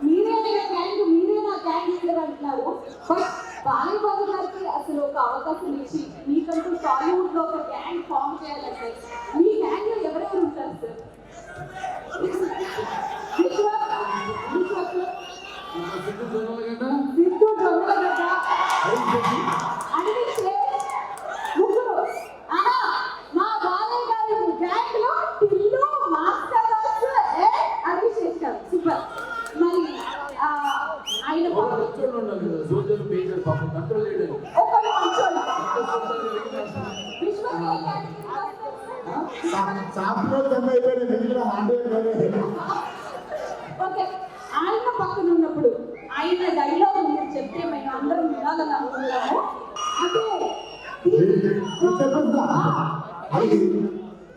మీరే నా gang leader అంటున్నారు. బట్ బాలయ్యబాబు గారికి అసలు ఒక అవకాశం ఇచ్చి మీకంటూ టాలీవుడ్ లో ఒక గ్యాంగ్ ఫామ్ చేయాలంటే మీ గ్యాంగ్ లో ఎవరెవరు ఉంటారు సార్? సిద్ధు జొన్నలగడ్డ అనిపించే ముగ్గురు. మా బాలయ్య గారి గ్యాంగ్ లో టిల్లు మాస్టర్ అభిషేక్ గారు సూపర్. మరి ఆయన ఆయన పక్కన ఉన్నప్పుడు ఆయన డైలాగ్ మీరు చెప్తే మేము అందరం వినాలని అనుకుంటాము.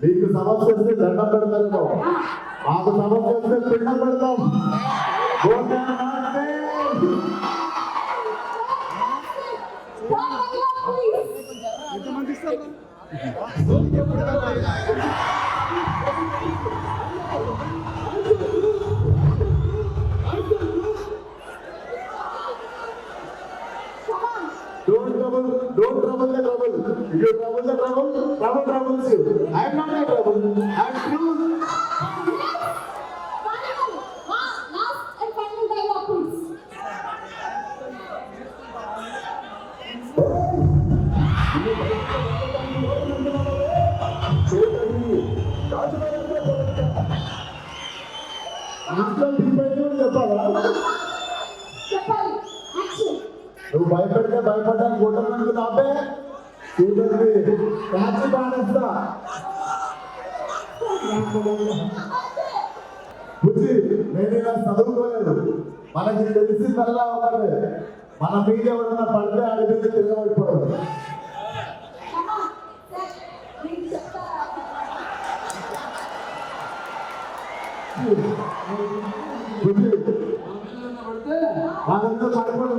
మీకు సమస్య వస్తే దండం పెడతారు, మాకు సమస్య వస్తే పిండం పెడతాం. Don't trouble the trouble. If you trouble the trouble, trouble troubles you. I am not a trouble. I am true. Last and final dialogue, please. చెప్పాలి. నువ్వు భయపడితే భయపడ్డాను కొట్టడానికి నాపే చూడండి కాచి బానేస్తా బుజ్జి నేను ఇలా చదువుకోలేదు. మనకి తెలిసిందల్లా ఒకటే, మన మీద ఎవరన్నా పడితే అడిగితే తిరగబడిపోవడం. బుజ్జి పడిపోవడం